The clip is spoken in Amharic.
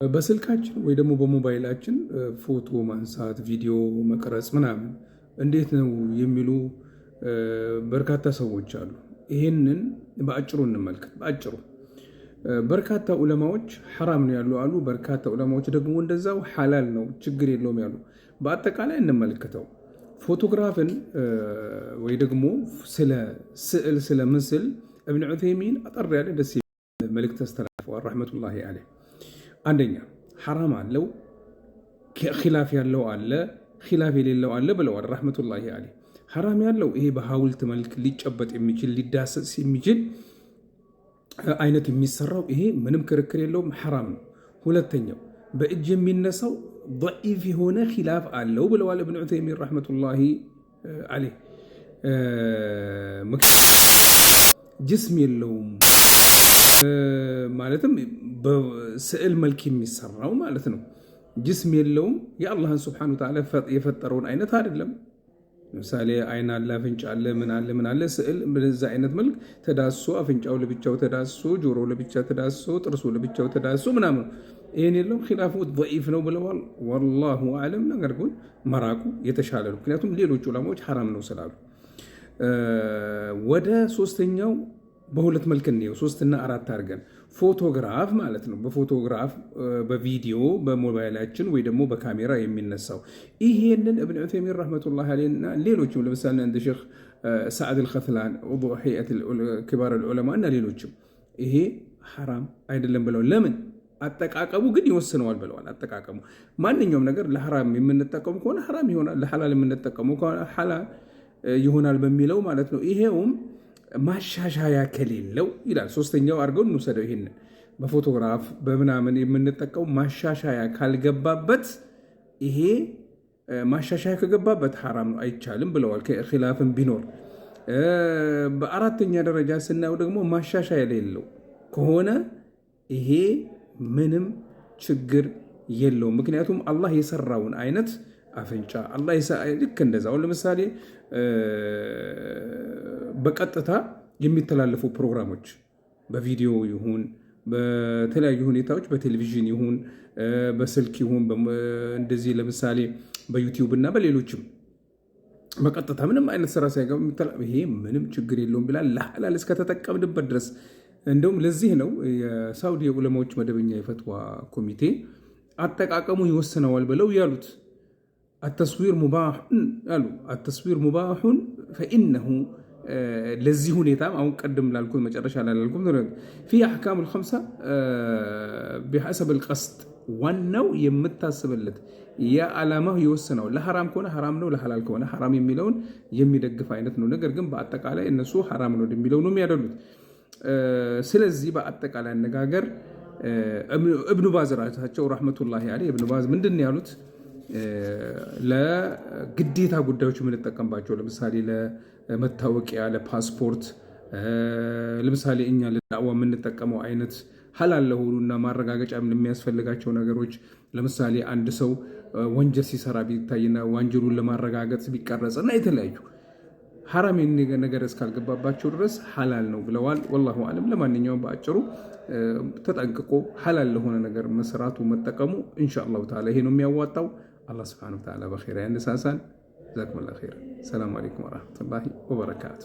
በስልካችን ወይ ደግሞ በሞባይላችን ፎቶ ማንሳት ቪዲዮ መቅረጽ ምናምን እንዴት ነው የሚሉ በርካታ ሰዎች አሉ። ይሄንን በአጭሩ እንመልከት። በአጭሩ በርካታ ዑለማዎች ሐራም ነው ያሉ አሉ። በርካታ ዑለማዎች ደግሞ እንደዛው ሐላል ነው ችግር የለውም ያሉ። በአጠቃላይ እንመልከተው። ፎቶግራፍን ወይ ደግሞ ስለ ስዕል ስለ ምስል እብን ዑተይሚን አጠር ያለ ደስ መልእክት አስተላልፈዋል ረሕመቱላሂ ዐለይህ። አንደኛ ሐራም አለው፣ ኺላፍ ያለው አለ፣ ኺላፍ የሌለው አለ ብለዋል ረሕመቱላሂ ዐለይህ። ሐራም ያለው ይሄ በሐውልት መልክ ሊጨበጥ የሚችል ሊዳሰስ የሚችል አይነት የሚሰራው ይሄ ምንም ክርክር የለውም ሐራም ነው። ሁለተኛው በእጅ የሚነሳው ضعيف የሆነ ኺላፍ አለው ብለዋል እብን ዑተይሚን ረሕመቱላሂ ዐለይህ። ጅስም የለውም ማለትም በስዕል መልክ የሚሰራው ማለት ነው። ጅስም የለውም የአላህን ስብሓነሁ ወተዓላ የፈጠረውን አይነት አይደለም። ለምሳሌ አይን አለ፣ አፍንጫ አለ፣ ምን አለ ምን አለ። ስዕል በዛ አይነት መልክ ተዳሶ አፍንጫው ለብቻው ተዳሶ፣ ጆሮው ለብቻ ተዳሶ፣ ጥርሱ ለብቻው ተዳሶ ምናምን ይሄን የለውም። ኺላፉ ضعيف ነው ብለዋል ወላሁ አለም። ነገር ግን መራቁ የተሻለ ነው፣ ምክንያቱም ሌሎች ዑለማዎች ሐራም ነው ስላሉ። ወደ ሶስተኛው በሁለት መልክ እንየው፣ 3 እና 4 አድርገን ፎቶግራፍ ማለት ነው። በፎቶግራፍ በቪዲዮ በሞባይላችን ወይ ደግሞ በካሜራ የሚነሳው ይሄንን እብን ዑተይሚን ረሕመቱላሂ ዐለይሂ እና ሌሎችም ለምሳሌ እንደ ሼኽ ሰዓድ አልኸትላን ዑضው ሀይአት ኪባር ዑለማ እና ሌሎችም ይሄ ሐራም አይደለም ብለው ለምን አጠቃቀሙ ግን ይወስነዋል ብለዋል። አጠቃቀሙ ማንኛውም ነገር ለሐራም የምንጠቀሙ ከሆነ ሐራም ይሆናል፣ ለሐላል የምንጠቀሙ ከሆነ ሐላል ይሆናል በሚለው ማለት ነው። ይሄውም ማሻሻያ ከሌለው ይላል። ሶስተኛው አድርገው እንውሰደው። ይሄንን በፎቶግራፍ በምናምን የምንጠቀሙ ማሻሻያ ካልገባበት ይሄ ማሻሻያ ከገባበት ሐራም ነው አይቻልም ብለዋል። ኺላፍን ቢኖር በአራተኛ ደረጃ ስናየው ደግሞ ማሻሻያ የሌለው ከሆነ ይሄ ምንም ችግር የለውም። ምክንያቱም አላህ የሰራውን አይነት አፍንጫ አላህ ልክ እንደዛው ለምሳሌ በቀጥታ የሚተላለፉ ፕሮግራሞች በቪዲዮ ይሁን በተለያዩ ሁኔታዎች በቴሌቪዥን ይሁን በስልክ ይሁን እንደዚህ ለምሳሌ በዩቲዩብ እና በሌሎችም በቀጥታ ምንም አይነት ስራ ሳይገባ ይሄ ምንም ችግር የለውም ብላል ለሐላል እስከተጠቀምንበት ድረስ። እንደውም ለዚህ ነው የሳውዲ ዑለማዎች መደበኛ የፈትዋ ኮሚቴ አጠቃቀሙ ይወስነዋል ብለው ያሉት። التصوير مباح قالوا التصوير مباح فإنه ለዚህ ሁኔታ አሁን ቀደም ላልኩት መጨረሻ ላይ ላልኩት في احكام الخمسه بحسب القصد ዋናው የምታስበለት የዓላማው ይወስነው። ለሐራም ከሆነ ሐራም ነው፣ ለሐላል ከሆነ ሐራም የሚለውን የሚደግፍ አይነት ነው። ነገር ግን በአጠቃላይ እነሱ ሐራም ነው የሚለው ነው የሚያደሉት። ስለዚህ በአጠቃላይ አነጋገር እብኑ ባዝ ራሳቸው ረሕመቱላሂ ዐለይሂ እብኑ ባዝ ምንድን ነው ያሉት? ለግዴታ ጉዳዮች የምንጠቀምባቸው ለምሳሌ ለመታወቂያ፣ ለፓስፖርት፣ ለምሳሌ እኛ ለዳዕዋ የምንጠቀመው አይነት ሐላል ለሆኑና ማረጋገጫ የሚያስፈልጋቸው ነገሮች ለምሳሌ አንድ ሰው ወንጀል ሲሰራ ቢታይና ወንጀሉን ለማረጋገጥ ቢቀረጽና የተለያዩ ሐራም ነገር እስካልገባባቸው ድረስ ሐላል ነው ብለዋል። ወላሁ አለም። ለማንኛውም በአጭሩ ተጠንቅቆ ሐላል ለሆነ ነገር መስራቱ መጠቀሙ ኢንሻአላሁ ተዓላ ይሄ ነው የሚያዋጣው። አላህ ሱብሓነሁ ወተዓላ በኸይር ያነሳሳን። ጀዛኩሙላሁ ኸይር። ሰላም አለይኩም ወራህመቱላሂ ወበረካቱ።